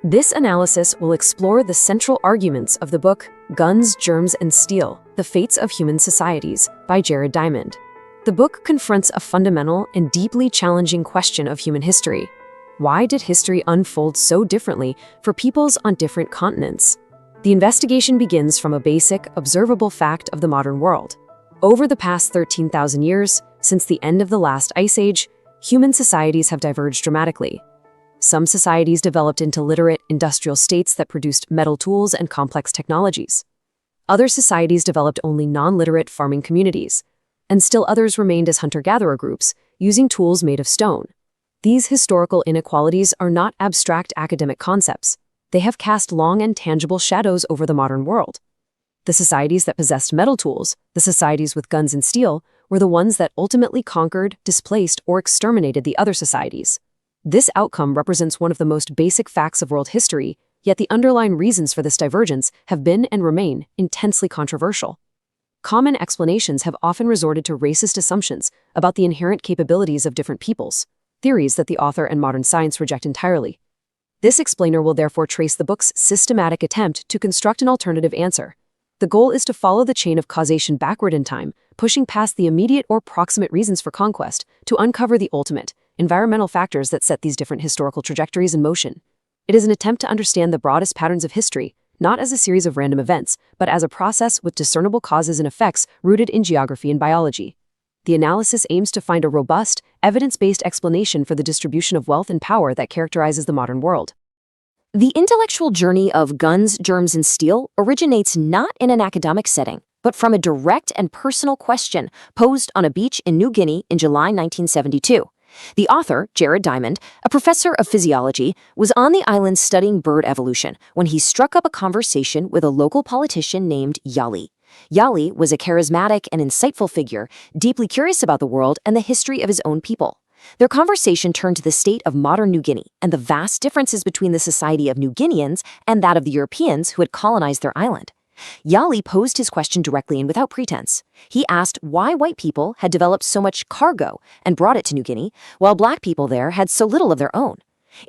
This analysis will explore the central arguments of the book Guns, Germs, and Steel: The Fates of Human Societies by Jared Diamond. The book confronts a fundamental and deeply challenging question of human history. Why did history unfold so differently for peoples on different continents? The investigation begins from a basic, observable fact of the modern world. Over the past 13,000 years, since the end of the last ice age, human societies have diverged dramatically. Some societies developed into literate, industrial states that produced metal tools and complex technologies. Other societies developed only non-literate farming communities, and still others remained as hunter-gatherer groups, using tools made of stone. These historical inequalities are not abstract academic concepts. They have cast long and tangible shadows over the modern world. The societies that possessed metal tools, the societies with guns and steel, were the ones that ultimately conquered, displaced, or exterminated the other societies. This outcome represents one of the most basic facts of world history, yet the underlying reasons for this divergence have been and remain intensely controversial. Common explanations have often resorted to racist assumptions about the inherent capabilities of different peoples, theories that the author and modern science reject entirely. This explainer will therefore trace the book's systematic attempt to construct an alternative answer. The goal is to follow the chain of causation backward in time, pushing past the immediate or proximate reasons for conquest to uncover the ultimate, environmental factors that set these different historical trajectories in motion. It is an attempt to understand the broadest patterns of history, not as a series of random events, but as a process with discernible causes and effects rooted in geography and biology. The analysis aims to find a robust, evidence-based explanation for the distribution of wealth and power that characterizes the modern world. The intellectual journey of Guns, Germs, and Steel originates not in an academic setting, but from a direct and personal question posed on a beach in New Guinea in July 1972. The author, Jared Diamond, a professor of physiology, was on the island studying bird evolution when he struck up a conversation with a local politician named Yali. Yali was a charismatic and insightful figure, deeply curious about the world and the history of his own people. Their conversation turned to the state of modern New Guinea and the vast differences between the society of New Guineans and that of the Europeans who had colonized their island. Yali posed his question directly and without pretense. He asked why white people had developed so much cargo and brought it to New Guinea, while black people there had so little of their own.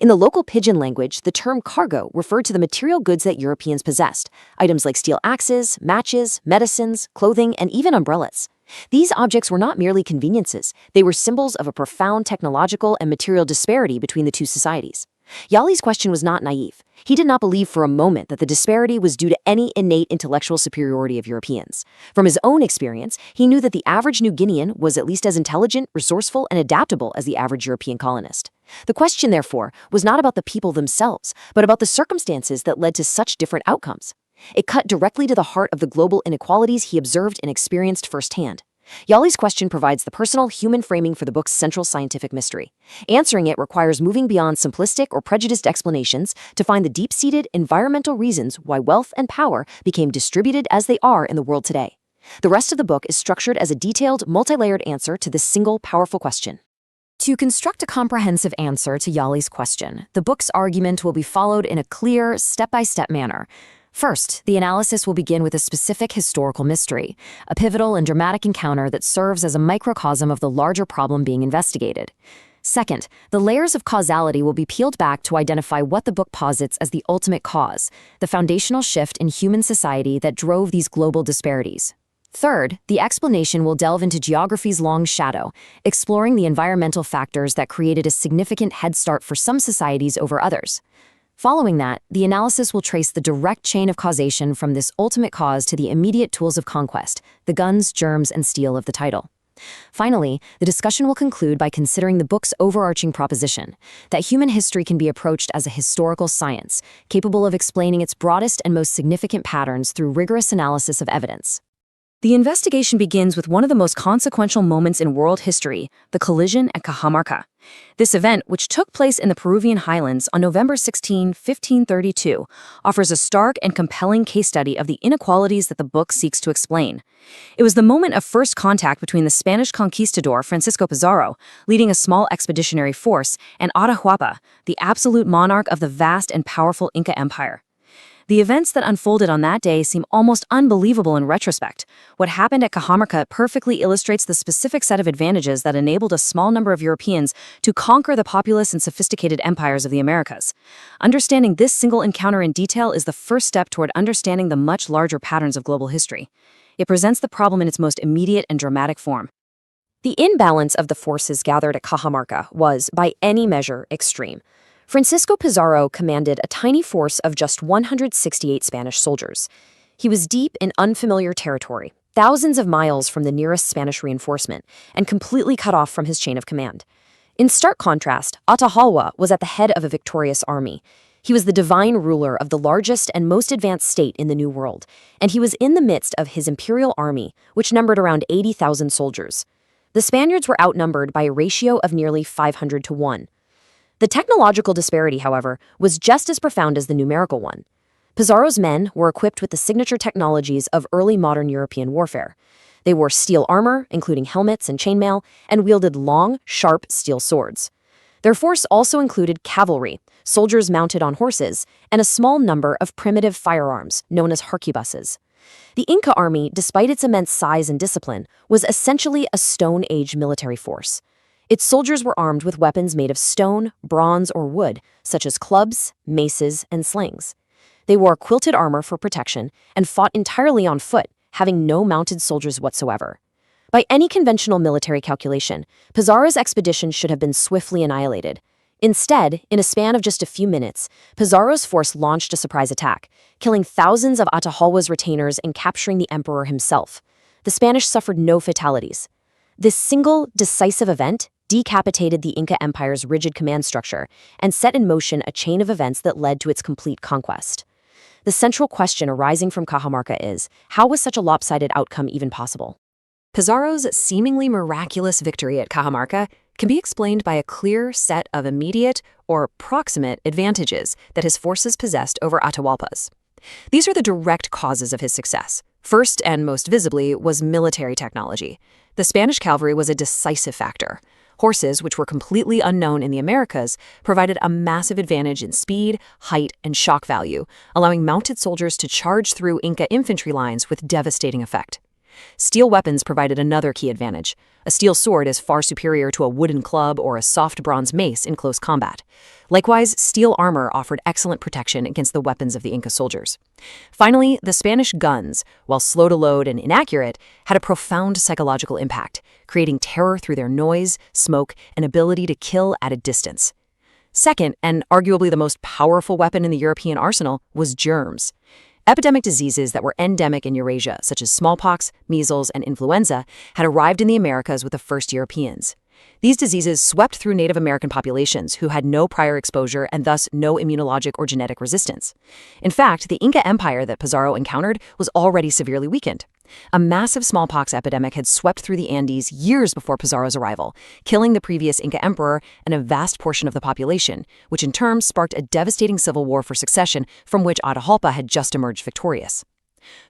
In the local pidgin language, the term cargo referred to the material goods that Europeans possessed, items like steel axes, matches, medicines, clothing, and even umbrellas. These objects were not merely conveniences, they were symbols of a profound technological and material disparity between the two societies. Yali's question was not naive. He did not believe for a moment that the disparity was due to any innate intellectual superiority of Europeans. From his own experience, he knew that the average New Guinean was at least as intelligent, resourceful, and adaptable as the average European colonist. The question, therefore, was not about the people themselves, but about the circumstances that led to such different outcomes. It cut directly to the heart of the global inequalities he observed and experienced firsthand. Yali's question provides the personal human framing for the book's central scientific mystery. Answering it requires moving beyond simplistic or prejudiced explanations to find the deep-seated environmental reasons why wealth and power became distributed as they are in the world today. The rest of the book is structured as a detailed, multi-layered answer to this single, powerful question. To construct a comprehensive answer to Yali's question, the book's argument will be followed in a clear, step-by-step manner. First, the analysis will begin with a specific historical mystery, a pivotal and dramatic encounter that serves as a microcosm of the larger problem being investigated. Second, the layers of causality will be peeled back to identify what the book posits as the ultimate cause, the foundational shift in human society that drove these global disparities. Third, the explanation will delve into geography's long shadow, exploring the environmental factors that created a significant head start for some societies over others. Following that, the analysis will trace the direct chain of causation from this ultimate cause to the immediate tools of conquest, the guns, germs, and steel of the title. Finally, the discussion will conclude by considering the book's overarching proposition, that human history can be approached as a historical science, capable of explaining its broadest and most significant patterns through rigorous analysis of evidence. The investigation begins with one of the most consequential moments in world history, the collision at Cajamarca. This event, which took place in the Peruvian highlands on November 16, 1532, offers a stark and compelling case study of the inequalities that the book seeks to explain. It was the moment of first contact between the Spanish conquistador Francisco Pizarro, leading a small expeditionary force, and Atahualpa, the absolute monarch of the vast and powerful Inca Empire. The events that unfolded on that day seem almost unbelievable in retrospect. What happened at Cajamarca perfectly illustrates the specific set of advantages that enabled a small number of Europeans to conquer the populous and sophisticated empires of the Americas. Understanding this single encounter in detail is the first step toward understanding the much larger patterns of global history. It presents the problem in its most immediate and dramatic form. The imbalance of the forces gathered at Cajamarca was, by any measure, extreme. Francisco Pizarro commanded a tiny force of just 168 Spanish soldiers. He was deep in unfamiliar territory, thousands of miles from the nearest Spanish reinforcement, and completely cut off from his chain of command. In stark contrast, Atahualpa was at the head of a victorious army. He was the divine ruler of the largest and most advanced state in the New World, and he was in the midst of his imperial army, which numbered around 80,000 soldiers. The Spaniards were outnumbered by a ratio of nearly 500 to 1. The technological disparity, however, was just as profound as the numerical one. Pizarro's men were equipped with the signature technologies of early modern European warfare. They wore steel armor, including helmets and chainmail, and wielded long, sharp steel swords. Their force also included cavalry, soldiers mounted on horses, and a small number of primitive firearms, known as harquebuses. The Inca army, despite its immense size and discipline, was essentially a Stone Age military force. Its soldiers were armed with weapons made of stone, bronze, or wood, such as clubs, maces, and slings. They wore quilted armor for protection and fought entirely on foot, having no mounted soldiers whatsoever. By any conventional military calculation, Pizarro's expedition should have been swiftly annihilated. Instead, in a span of just a few minutes, Pizarro's force launched a surprise attack, killing thousands of Atahualpa's retainers and capturing the emperor himself. The Spanish suffered no fatalities. This single, decisive event decapitated the Inca Empire's rigid command structure and set in motion a chain of events that led to its complete conquest. The central question arising from Cajamarca is, how was such a lopsided outcome even possible? Pizarro's seemingly miraculous victory at Cajamarca can be explained by a clear set of immediate or proximate advantages that his forces possessed over Atahualpa's. These are the direct causes of his success. First and most visibly was military technology. The Spanish cavalry was a decisive factor. Horses, which were completely unknown in the Americas, provided a massive advantage in speed, height, and shock value, allowing mounted soldiers to charge through Inca infantry lines with devastating effect. Steel weapons provided another key advantage. A steel sword is far superior to a wooden club or a soft bronze mace in close combat. Likewise, steel armor offered excellent protection against the weapons of the Inca soldiers. Finally, the Spanish guns, while slow to load and inaccurate, had a profound psychological impact, creating terror through their noise, smoke, and ability to kill at a distance. Second, and arguably the most powerful weapon in the European arsenal, was germs. Epidemic diseases that were endemic in Eurasia, such as smallpox, measles, and influenza, had arrived in the Americas with the first Europeans. These diseases swept through Native American populations who had no prior exposure and thus no immunologic or genetic resistance. In fact, the Inca Empire that Pizarro encountered was already severely weakened. A massive smallpox epidemic had swept through the Andes years before Pizarro's arrival, killing the previous Inca emperor and a vast portion of the population, which in turn sparked a devastating civil war for succession from which Atahualpa had just emerged victorious.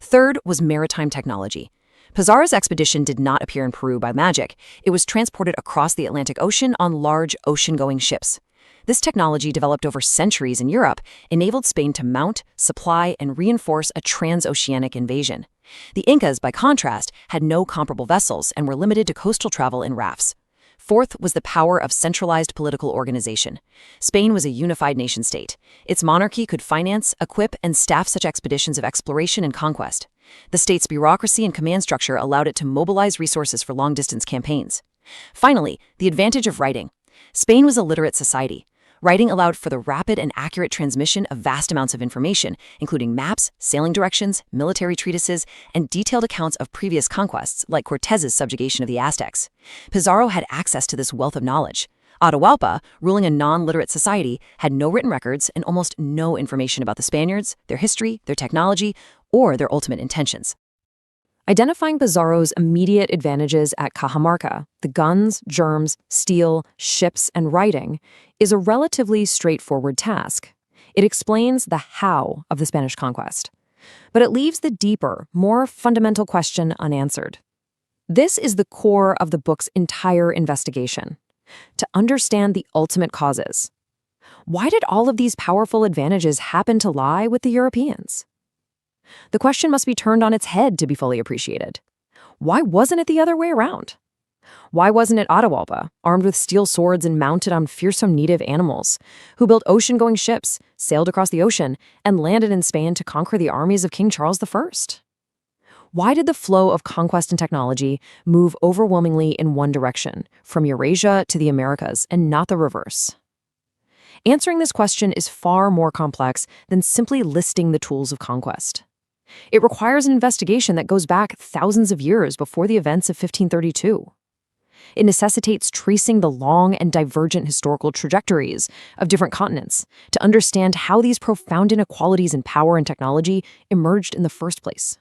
Third was maritime technology. Pizarro's expedition did not appear in Peru by magic. It was transported across the Atlantic Ocean on large ocean-going ships. This technology, developed over centuries in Europe, enabled Spain to mount, supply, and reinforce a transoceanic invasion. The Incas, by contrast, had no comparable vessels and were limited to coastal travel in rafts. Fourth was the power of centralized political organization. Spain was a unified nation-state. Its monarchy could finance, equip, and staff such expeditions of exploration and conquest. The state's bureaucracy and command structure allowed it to mobilize resources for long-distance campaigns. Finally, the advantage of writing. Spain was a literate society. Writing allowed for the rapid and accurate transmission of vast amounts of information, including maps, sailing directions, military treatises, and detailed accounts of previous conquests, like Cortez's subjugation of the Aztecs. Pizarro had access to this wealth of knowledge. Atahualpa, ruling a non-literate society, had no written records and almost no information about the Spaniards, their history, their technology, or their ultimate intentions. Identifying Pizarro's immediate advantages at Cajamarca, the guns, germs, steel, ships, and writing, is a relatively straightforward task. It explains the how of the Spanish conquest. But it leaves the deeper, more fundamental question unanswered. This is the core of the book's entire investigation: to understand the ultimate causes. Why did all of these powerful advantages happen to lie with the Europeans? The question must be turned on its head to be fully appreciated. Why wasn't it the other way around? Why wasn't it Atahualpa, armed with steel swords and mounted on fearsome native animals, who built ocean-going ships, sailed across the ocean, and landed in Spain to conquer the armies of King Charles I? Why did the flow of conquest and technology move overwhelmingly in one direction, from Eurasia to the Americas, and not the reverse? Answering this question is far more complex than simply listing the tools of conquest. It requires an investigation that goes back thousands of years before the events of 1532. It necessitates tracing the long and divergent historical trajectories of different continents to understand how these profound inequalities in power and technology emerged in the first place.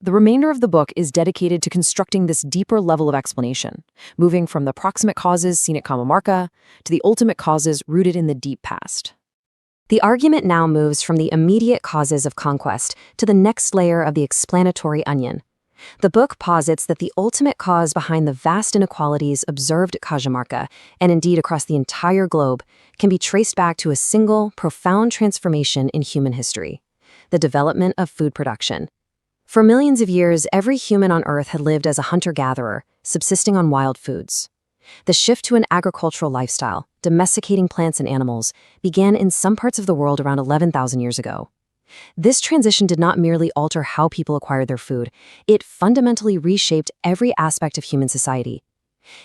The remainder of the book is dedicated to constructing this deeper level of explanation, moving from the proximate causes seen at Cajamarca to the ultimate causes rooted in the deep past. The argument now moves from the immediate causes of conquest to the next layer of the explanatory onion. The book posits that the ultimate cause behind the vast inequalities observed at Cajamarca, and indeed across the entire globe, can be traced back to a single, profound transformation in human history: the development of food production. For millions of years, every human on Earth had lived as a hunter-gatherer, subsisting on wild foods. The shift to an agricultural lifestyle, domesticating plants and animals, began in some parts of the world around 11,000 years ago. This transition did not merely alter how people acquired their food, it fundamentally reshaped every aspect of human society.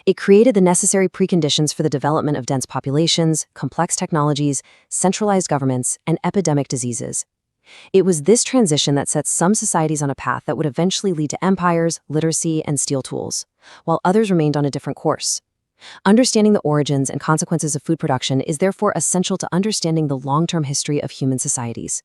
It created the necessary preconditions for the development of dense populations, complex technologies, centralized governments, and epidemic diseases. It was this transition that set some societies on a path that would eventually lead to empires, literacy, and steel tools, while others remained on a different course. Understanding the origins and consequences of food production is therefore essential to understanding the long-term history of human societies.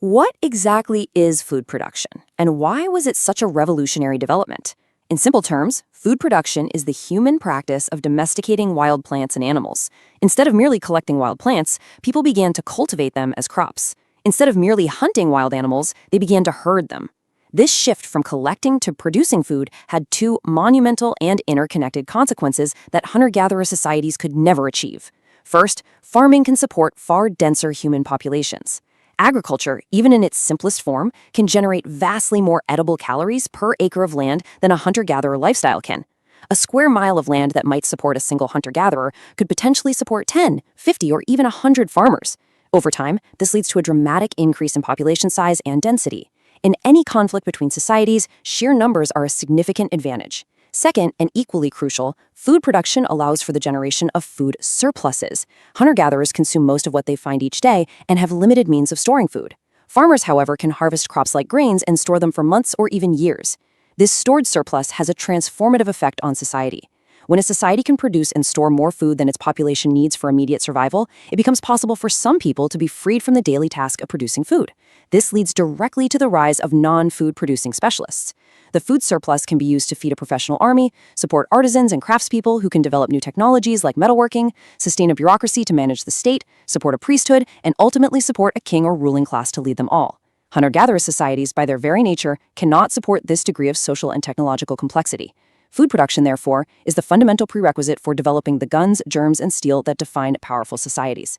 What exactly is food production, and why was it such a revolutionary development? In simple terms, food production is the human practice of domesticating wild plants and animals. Instead of merely collecting wild plants, people began to cultivate them as crops. Instead of merely hunting wild animals, they began to herd them. This shift from collecting to producing food had two monumental and interconnected consequences that hunter-gatherer societies could never achieve. First, farming can support far denser human populations. Agriculture, even in its simplest form, can generate vastly more edible calories per acre of land than a hunter-gatherer lifestyle can. A square mile of land that might support a single hunter-gatherer could potentially support 10, 50, or even 100 farmers. Over time, this leads to a dramatic increase in population size and density. In any conflict between societies, sheer numbers are a significant advantage. Second, and equally crucial, food production allows for the generation of food surpluses. Hunter-gatherers consume most of what they find each day and have limited means of storing food. Farmers, however, can harvest crops like grains and store them for months or even years. This stored surplus has a transformative effect on society. When a society can produce and store more food than its population needs for immediate survival, it becomes possible for some people to be freed from the daily task of producing food. This leads directly to the rise of non-food producing specialists. The food surplus can be used to feed a professional army, support artisans and craftspeople who can develop new technologies like metalworking, sustain a bureaucracy to manage the state, support a priesthood, and ultimately support a king or ruling class to lead them all. Hunter-gatherer societies, by their very nature, cannot support this degree of social and technological complexity. Food production, therefore, is the fundamental prerequisite for developing the guns, germs, and steel that define powerful societies.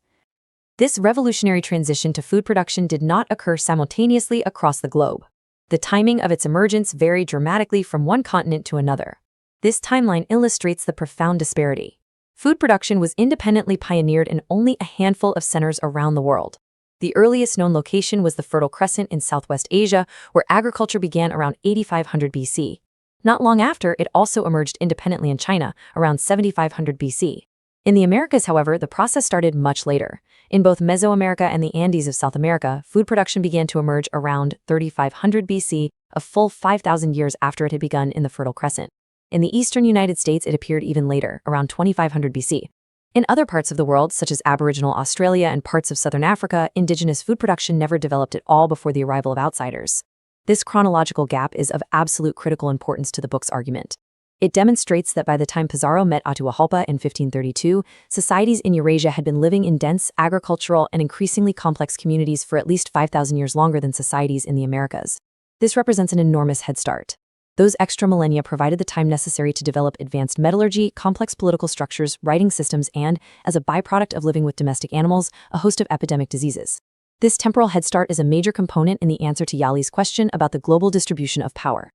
This revolutionary transition to food production did not occur simultaneously across the globe. The timing of its emergence varied dramatically from one continent to another. This timeline illustrates the profound disparity. Food production was independently pioneered in only a handful of centers around the world. The earliest known location was the Fertile Crescent in Southwest Asia, where agriculture began around 8500 BC. Not long after, it also emerged independently in China, around 7500 BC. In the Americas, however, the process started much later. In both Mesoamerica and the Andes of South America, food production began to emerge around 3500 BC, a full 5,000 years after it had begun in the Fertile Crescent. In the eastern United States, it appeared even later, around 2500 BC. In other parts of the world, such as Aboriginal Australia and parts of southern Africa, indigenous food production never developed at all before the arrival of outsiders. This chronological gap is of absolute critical importance to the book's argument. It demonstrates that by the time Pizarro met Atahualpa in 1532, societies in Eurasia had been living in dense, agricultural, and increasingly complex communities for at least 5,000 years longer than societies in the Americas. This represents an enormous head start. Those extra millennia provided the time necessary to develop advanced metallurgy, complex political structures, writing systems, and, as a byproduct of living with domestic animals, a host of epidemic diseases. This temporal head start is a major component in the answer to Yali's question about the global distribution of power.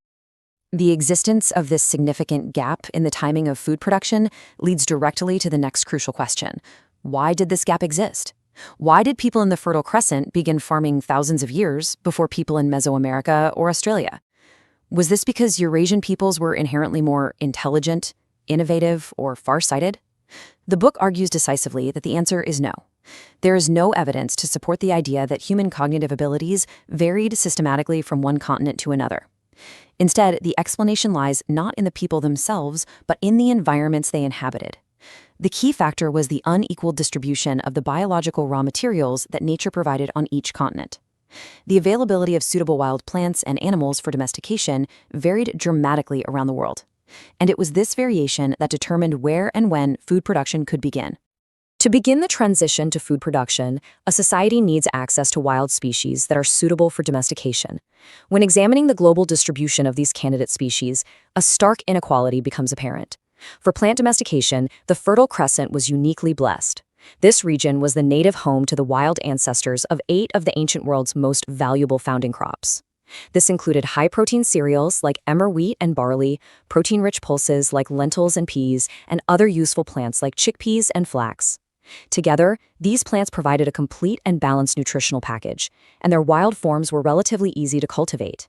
The existence of this significant gap in the timing of food production leads directly to the next crucial question. Why did this gap exist? Why did people in the Fertile Crescent begin farming thousands of years before people in Mesoamerica or Australia? Was this because Eurasian peoples were inherently more intelligent, innovative, or far-sighted? The book argues decisively that the answer is no. There is no evidence to support the idea that human cognitive abilities varied systematically from one continent to another. Instead, the explanation lies not in the people themselves, but in the environments they inhabited. The key factor was the unequal distribution of the biological raw materials that nature provided on each continent. The availability of suitable wild plants and animals for domestication varied dramatically around the world. And it was this variation that determined where and when food production could begin. To begin the transition to food production, a society needs access to wild species that are suitable for domestication. When examining the global distribution of these candidate species, a stark inequality becomes apparent. For plant domestication, the Fertile Crescent was uniquely blessed. This region was the native home to the wild ancestors of 8 of the ancient world's most valuable founding crops. This included high-protein cereals like emmer wheat and barley, protein-rich pulses like lentils and peas, and other useful plants like chickpeas and flax. Together, these plants provided a complete and balanced nutritional package, and their wild forms were relatively easy to cultivate.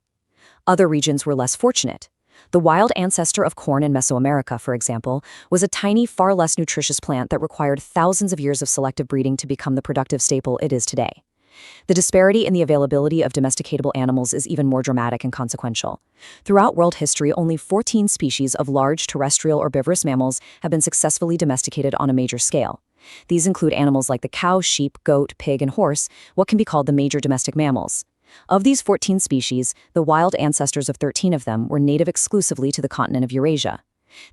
Other regions were less fortunate. The wild ancestor of corn in Mesoamerica, for example, was a tiny, far less nutritious plant that required thousands of years of selective breeding to become the productive staple it is today. The disparity in the availability of domesticatable animals is even more dramatic and consequential. Throughout world history, only 14 species of large terrestrial herbivorous mammals have been successfully domesticated on a major scale. These include animals like the cow, sheep, goat, pig, and horse, what can be called the major domestic mammals. Of these 14 species, the wild ancestors of 13 of them were native exclusively to the continent of Eurasia.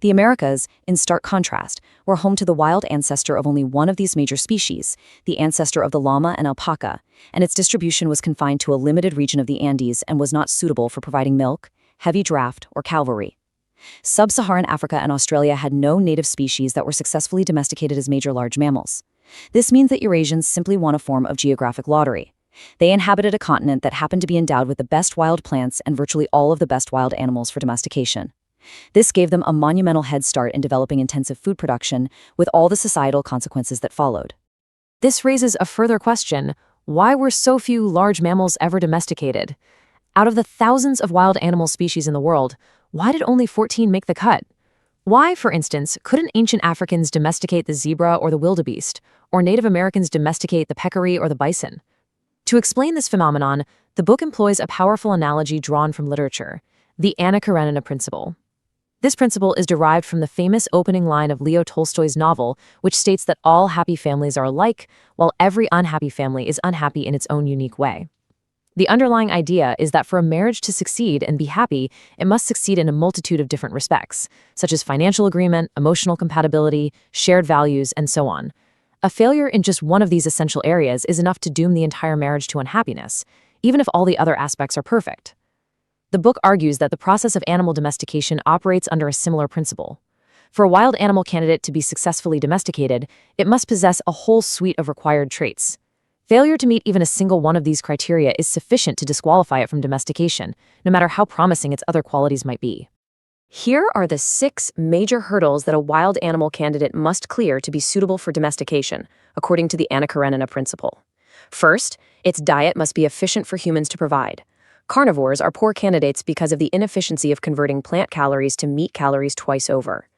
The Americas, in stark contrast, were home to the wild ancestor of only one of these major species, the ancestor of the llama and alpaca, and its distribution was confined to a limited region of the Andes and was not suitable for providing milk, heavy draft, or cavalry. Sub-Saharan Africa and Australia had no native species that were successfully domesticated as major large mammals. This means that Eurasians simply won a form of geographic lottery. They inhabited a continent that happened to be endowed with the best wild plants and virtually all of the best wild animals for domestication. This gave them a monumental head start in developing intensive food production, with all the societal consequences that followed. This raises a further question: why were so few large mammals ever domesticated? Out of the thousands of wild animal species in the world, why did only 14 make the cut? Why, for instance, couldn't ancient Africans domesticate the zebra or the wildebeest, or Native Americans domesticate the peccary or the bison? To explain this phenomenon, the book employs a powerful analogy drawn from literature, the Anna Karenina principle. This principle is derived from the famous opening line of Leo Tolstoy's novel, which states that all happy families are alike, while every unhappy family is unhappy in its own unique way. The underlying idea is that for a marriage to succeed and be happy, it must succeed in a multitude of different respects, such as financial agreement, emotional compatibility, shared values, and so on. A failure in just one of these essential areas is enough to doom the entire marriage to unhappiness, even if all the other aspects are perfect. The book argues that the process of animal domestication operates under a similar principle. For a wild animal candidate to be successfully domesticated, it must possess a whole suite of required traits. Failure to meet even a single one of these criteria is sufficient to disqualify it from domestication, no matter how promising its other qualities might be. Here are the 6 major hurdles that a wild animal candidate must clear to be suitable for domestication, according to the Anna Karenina principle. First, its diet must be efficient for humans to provide. Carnivores are poor candidates because of the inefficiency of converting plant calories to meat calories twice over.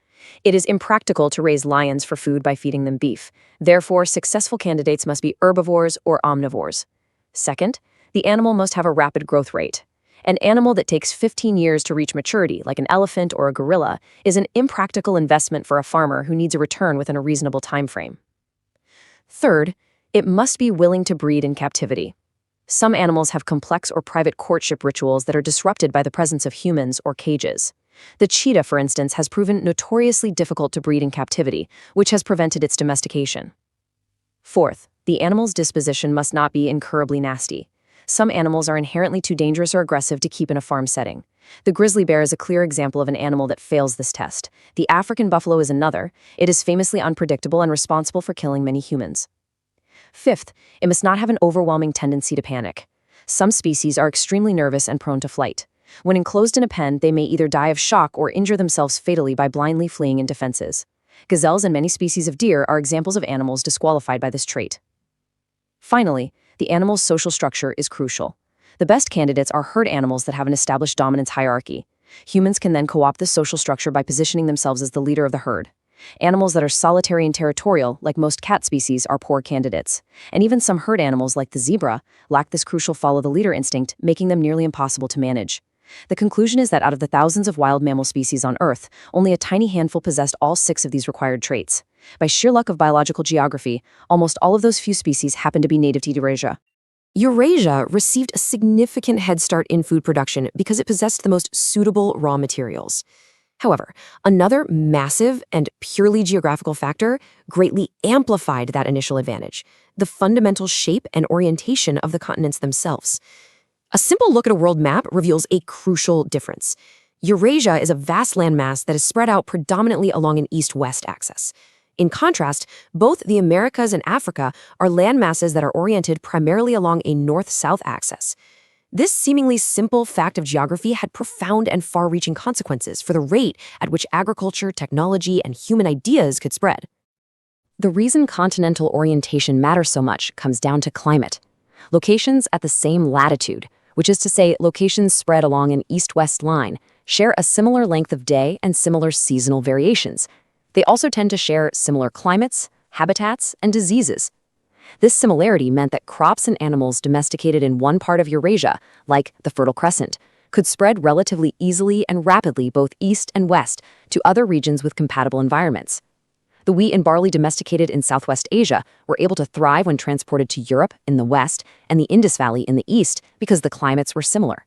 It is impractical to raise lions for food by feeding them beef. Therefore, successful candidates must be herbivores or omnivores. Second, the animal must have a rapid growth rate. An animal that takes 15 years to reach maturity, like an elephant or a gorilla, is an impractical investment for a farmer who needs a return within a reasonable time frame. Third, it must be willing to breed in captivity. Some animals have complex or private courtship rituals that are disrupted by the presence of humans or cages. The cheetah, for instance, has proven notoriously difficult to breed in captivity, which has prevented its domestication. Fourth, the animal's disposition must not be incurably nasty. Some animals are inherently too dangerous or aggressive to keep in a farm setting. The grizzly bear is a clear example of an animal that fails this test. The African buffalo is another. It is famously unpredictable and responsible for killing many humans. Fifth, it must not have an overwhelming tendency to panic. Some species are extremely nervous and prone to flight. When enclosed in a pen, they may either die of shock or injure themselves fatally by blindly fleeing in defenses. Gazelles and many species of deer are examples of animals disqualified by this trait. Finally, the animal's social structure is crucial. The best candidates are herd animals that have an established dominance hierarchy. Humans can then co-opt this social structure by positioning themselves as the leader of the herd. Animals that are solitary and territorial, like most cat species, are poor candidates. And even some herd animals, like the zebra, lack this crucial follow-the-leader instinct, making them nearly impossible to manage. The conclusion is that out of the thousands of wild mammal species on Earth, only a tiny handful possessed all 6 of these required traits. By sheer luck of biological geography, almost all of those few species happen to be native to Eurasia. Eurasia received a significant head start in food production because it possessed the most suitable raw materials. However, another massive and purely geographical factor greatly amplified that initial advantage: the fundamental shape and orientation of the continents themselves. A simple look at a world map reveals a crucial difference. Eurasia is a vast landmass that is spread out predominantly along an east-west axis. In contrast, both the Americas and Africa are landmasses that are oriented primarily along a north-south axis. This seemingly simple fact of geography had profound and far-reaching consequences for the rate at which agriculture, technology, and human ideas could spread. The reason continental orientation matters so much comes down to climate. Locations at the same latitude, which is to say locations spread along an east-west line, share a similar length of day and similar seasonal variations. They also tend to share similar climates, habitats, and diseases. This similarity meant that crops and animals domesticated in one part of Eurasia, like the Fertile Crescent, could spread relatively easily and rapidly both east and west to other regions with compatible environments. The wheat and barley domesticated in Southwest Asia were able to thrive when transported to Europe in the west and the Indus Valley in the east because the climates were similar.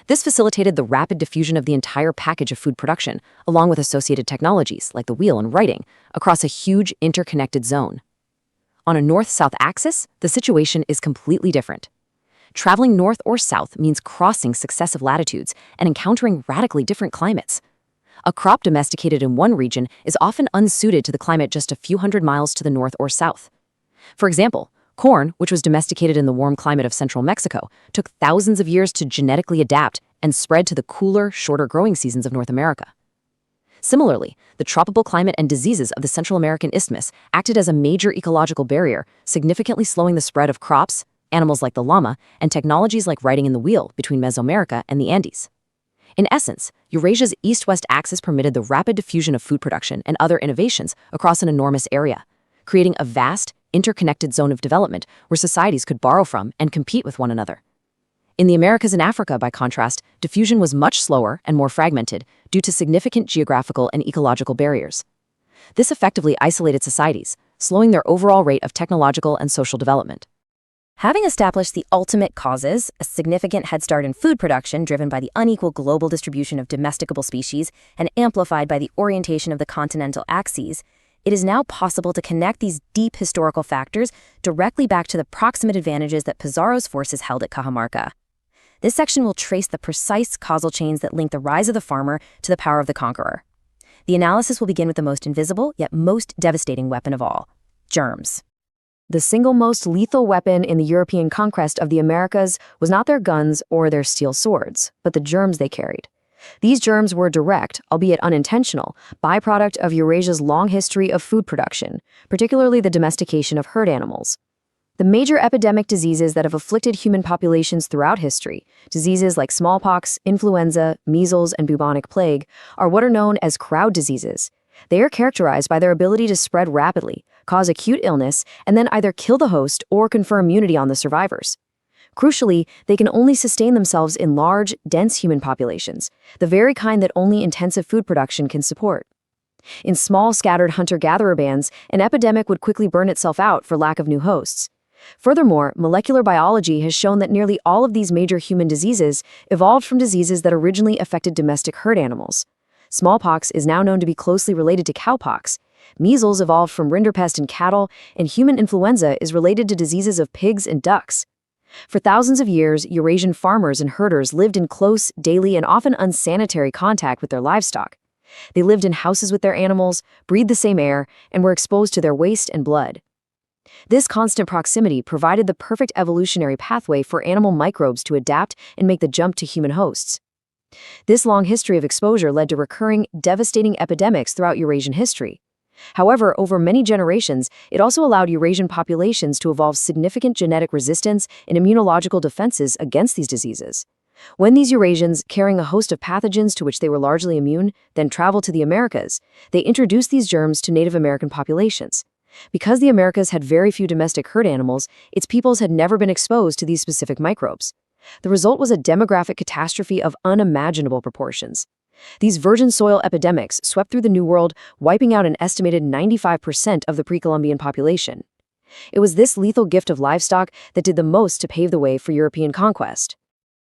This facilitated the rapid diffusion of the entire package of food production, along with associated technologies like the wheel and writing, across a huge interconnected zone. On a north-south axis, the situation is completely different. Traveling north or south means crossing successive latitudes and encountering radically different climates. A crop domesticated in one region is often unsuited to the climate just a few hundred miles to the north or south. For example, corn, which was domesticated in the warm climate of central Mexico, took thousands of years to genetically adapt and spread to the cooler, shorter growing seasons of North America. Similarly, the tropical climate and diseases of the Central American Isthmus acted as a major ecological barrier, significantly slowing the spread of crops, animals like the llama, and technologies like writing in the wheel between Mesoamerica and the Andes. In essence, Eurasia's east-west axis permitted the rapid diffusion of food production and other innovations across an enormous area, creating a vast, interconnected zone of development where societies could borrow from and compete with one another. In the Americas and Africa, by contrast, diffusion was much slower and more fragmented due to significant geographical and ecological barriers. This effectively isolated societies, slowing their overall rate of technological and social development. Having established the ultimate causes, a significant head start in food production driven by the unequal global distribution of domesticable species and amplified by the orientation of the continental axes, it is now possible to connect these deep historical factors directly back to the proximate advantages that Pizarro's forces held at Cajamarca. This section will trace the precise causal chains that link the rise of the farmer to the power of the conqueror. The analysis will begin with the most invisible yet most devastating weapon of all: germs. The single most lethal weapon in the European conquest of the Americas was not their guns or their steel swords, but the germs they carried. These germs were a direct, albeit unintentional, byproduct of Eurasia's long history of food production, particularly the domestication of herd animals. The major epidemic diseases that have afflicted human populations throughout history, diseases like smallpox, influenza, measles, and bubonic plague, are what are known as crowd diseases. They are characterized by their ability to spread rapidly, cause acute illness, and then either kill the host or confer immunity on the survivors. Crucially, they can only sustain themselves in large, dense human populations, the very kind that only intensive food production can support. In small, scattered hunter-gatherer bands, an epidemic would quickly burn itself out for lack of new hosts. Furthermore, molecular biology has shown that nearly all of these major human diseases evolved from diseases that originally affected domestic herd animals. Smallpox is now known to be closely related to cowpox. Measles evolved from rinderpest in cattle, and human influenza is related to diseases of pigs and ducks. For thousands of years, Eurasian farmers and herders lived in close, daily, and often unsanitary contact with their livestock. They lived in houses with their animals, breathed the same air, and were exposed to their waste and blood. This constant proximity provided the perfect evolutionary pathway for animal microbes to adapt and make the jump to human hosts. This long history of exposure led to recurring, devastating epidemics throughout Eurasian history. However, over many generations, it also allowed Eurasian populations to evolve significant genetic resistance and immunological defenses against these diseases. When these Eurasians, carrying a host of pathogens to which they were largely immune, then traveled to the Americas, they introduced these germs to Native American populations. Because the Americas had very few domestic herd animals, its peoples had never been exposed to these specific microbes. The result was a demographic catastrophe of unimaginable proportions. These virgin soil epidemics swept through the New World, wiping out an estimated 95% of the pre-Columbian population. It was this lethal gift of livestock that did the most to pave the way for European conquest.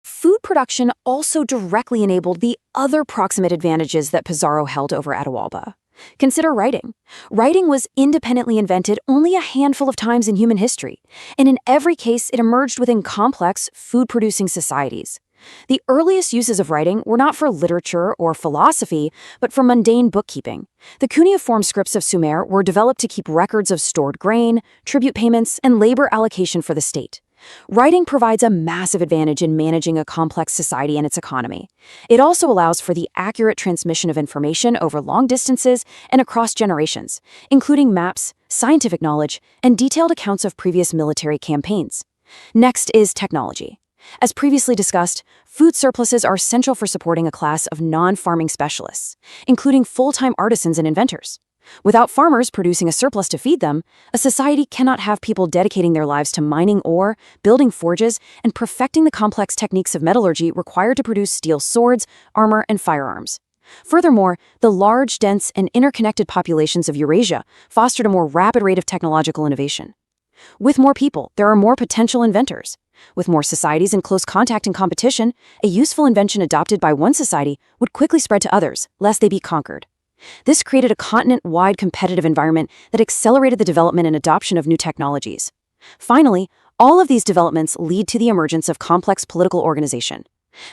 Food production also directly enabled the other proximate advantages that Pizarro held over Atahualpa. Consider writing. Writing was independently invented only a handful of times in human history, and in every case it emerged within complex, food-producing societies. The earliest uses of writing were not for literature or philosophy, but for mundane bookkeeping. The cuneiform scripts of Sumer were developed to keep records of stored grain, tribute payments, and labor allocation for the state. Writing provides a massive advantage in managing a complex society and its economy. It also allows for the accurate transmission of information over long distances and across generations, including maps, scientific knowledge, and detailed accounts of previous military campaigns. Next is technology. As previously discussed, food surpluses are essential for supporting a class of non-farming specialists, including full-time artisans and inventors. Without farmers producing a surplus to feed them, a society cannot have people dedicating their lives to mining ore, building forges, and perfecting the complex techniques of metallurgy required to produce steel swords, armor, and firearms. Furthermore, the large, dense, and interconnected populations of Eurasia fostered a more rapid rate of technological innovation. With more people, there are more potential inventors. With more societies in close contact and competition, a useful invention adopted by one society would quickly spread to others, lest they be conquered. This created a continent-wide competitive environment that accelerated the development and adoption of new technologies. Finally, all of these developments lead to the emergence of complex political organization.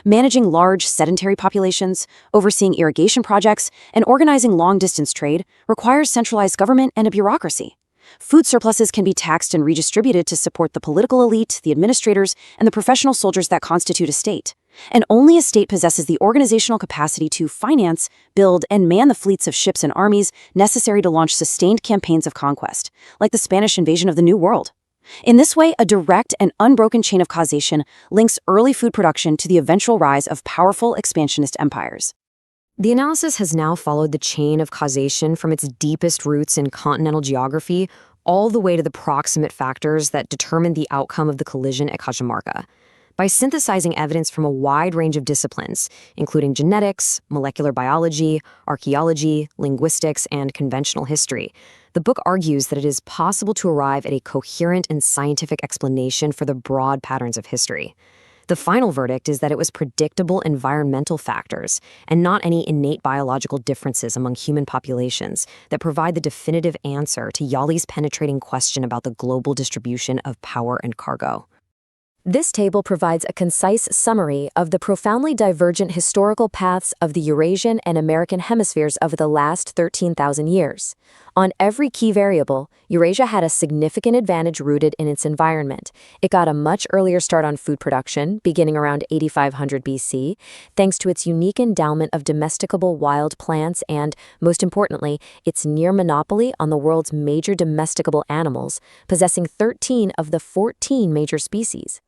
Managing large, sedentary populations, overseeing irrigation projects, and organizing long-distance trade requires centralized government and a bureaucracy. Food surpluses can be taxed and redistributed to support the political elite, the administrators, and the professional soldiers that constitute a state. And only a state possesses the organizational capacity to finance, build, and man the fleets of ships and armies necessary to launch sustained campaigns of conquest, like the Spanish invasion of the New World. In this way, a direct and unbroken chain of causation links early food production to the eventual rise of powerful expansionist empires. The analysis has now followed the chain of causation from its deepest roots in continental geography all the way to the proximate factors that determine the outcome of the collision at Cajamarca. By synthesizing evidence from a wide range of disciplines, including genetics, molecular biology, archaeology, linguistics, and conventional history, the book argues that it is possible to arrive at a coherent and scientific explanation for the broad patterns of history. The final verdict is that it was predictable environmental factors, and not any innate biological differences among human populations, that provide the definitive answer to Yali's penetrating question about the global distribution of power and cargo. This table provides a concise summary of the profoundly divergent historical paths of the Eurasian and American hemispheres over the last 13,000 years. On every key variable, Eurasia had a significant advantage rooted in its environment. It got a much earlier start on food production, beginning around 8500 BC, thanks to its unique endowment of domesticable wild plants and, most importantly, its near monopoly on the world's major domesticable animals, possessing 13 of the 14 major species.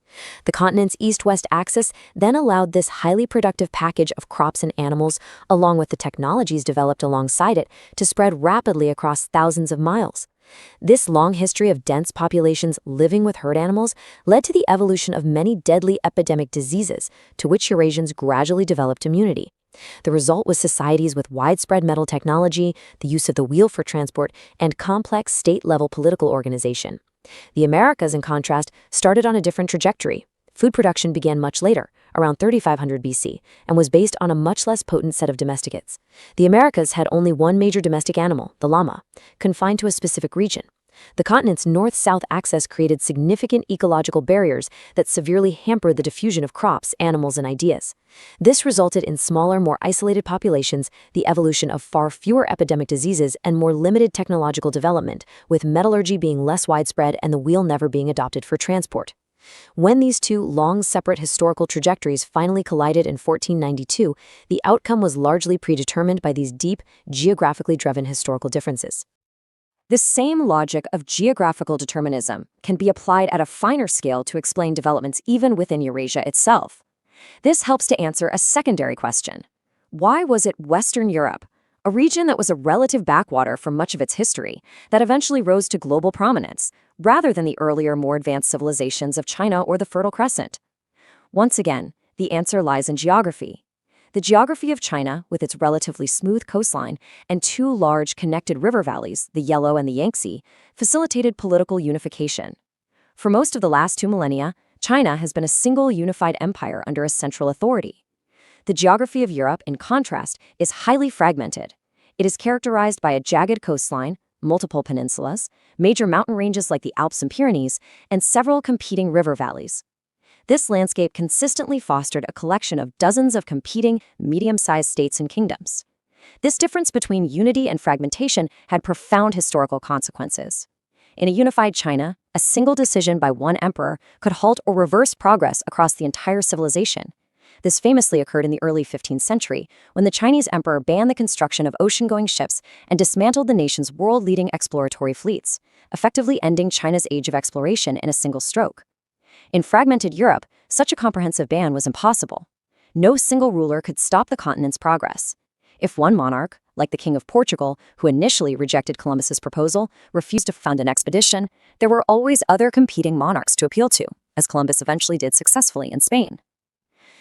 The continent's east-west axis then allowed this highly productive package of crops and animals, along with the technologies developed alongside it, to spread rapidly across thousands of miles. This long history of dense populations living with herd animals led to the evolution of many deadly epidemic diseases, to which Eurasians gradually developed immunity. The result was societies with widespread metal technology, the use of the wheel for transport, and complex state-level political organization. The Americas, in contrast, started on a different trajectory. Food production began much later, around 3500 BC, and was based on a much less potent set of domesticates. The Americas had only one major domestic animal, the llama, confined to a specific region. The continent's north-south axis created significant ecological barriers that severely hampered the diffusion of crops, animals, and ideas. This resulted in smaller, more isolated populations, the evolution of far fewer epidemic diseases, and more limited technological development, with metallurgy being less widespread and the wheel never being adopted for transport. When these two long separate historical trajectories finally collided in 1492, the outcome was largely predetermined by these deep, geographically driven historical differences. This same logic of geographical determinism can be applied at a finer scale to explain developments even within Eurasia itself. This helps to answer a secondary question. Why was it Western Europe, a region that was a relative backwater for much of its history, that eventually rose to global prominence, rather than the earlier, more advanced civilizations of China or the Fertile Crescent? Once again, the answer lies in geography. The geography of China, with its relatively smooth coastline and two large connected river valleys, the Yellow and the Yangtze, facilitated political unification. For most of the last 2 millennia, China has been a single unified empire under a central authority. The geography of Europe, in contrast, is highly fragmented. It is characterized by a jagged coastline, multiple peninsulas, major mountain ranges like the Alps and Pyrenees, and several competing river valleys. This landscape consistently fostered a collection of dozens of competing, medium-sized states and kingdoms. This difference between unity and fragmentation had profound historical consequences. In a unified China, a single decision by one emperor could halt or reverse progress across the entire civilization. This famously occurred in the early 15th century, when the Chinese emperor banned the construction of ocean-going ships and dismantled the nation's world-leading exploratory fleets, effectively ending China's age of exploration in a single stroke. In fragmented Europe, such a comprehensive ban was impossible. No single ruler could stop the continent's progress. If one monarch, like the King of Portugal, who initially rejected Columbus's proposal, refused to found an expedition, there were always other competing monarchs to appeal to, as Columbus eventually did successfully in Spain.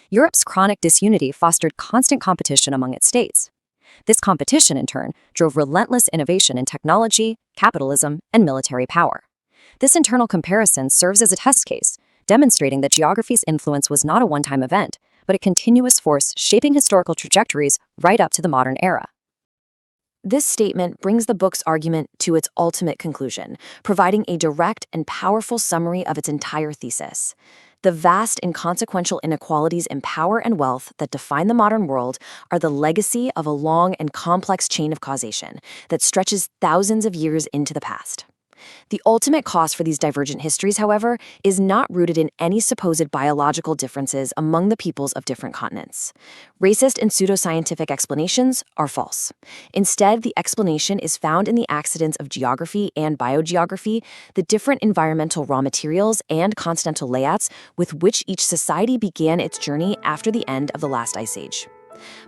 Europe's chronic disunity fostered constant competition among its states. This competition, in turn, drove relentless innovation in technology, capitalism, and military power. This internal comparison serves as a test case, demonstrating that geography's influence was not a one-time event, but a continuous force shaping historical trajectories right up to the modern era. This statement brings the book's argument to its ultimate conclusion, providing a direct and powerful summary of its entire thesis. The vast and consequential inequalities in power and wealth that define the modern world are the legacy of a long and complex chain of causation that stretches thousands of years into the past. The ultimate cost for these divergent histories, however, is not rooted in any supposed biological differences among the peoples of different continents. Racist and pseudoscientific explanations are false. Instead, the explanation is found in the accidents of geography and biogeography, the different environmental raw materials and continental layouts with which each society began its journey after the end of the last ice age.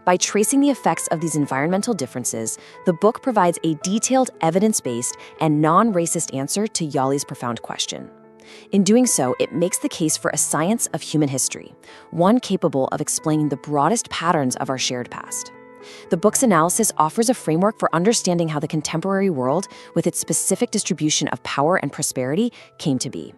By tracing the effects of these environmental differences, the book provides a detailed, evidence-based, and non-racist answer to Yali's profound question. In doing so, it makes the case for a science of human history, one capable of explaining the broadest patterns of our shared past. The book's analysis offers a framework for understanding how the contemporary world, with its specific distribution of power and prosperity, came to be.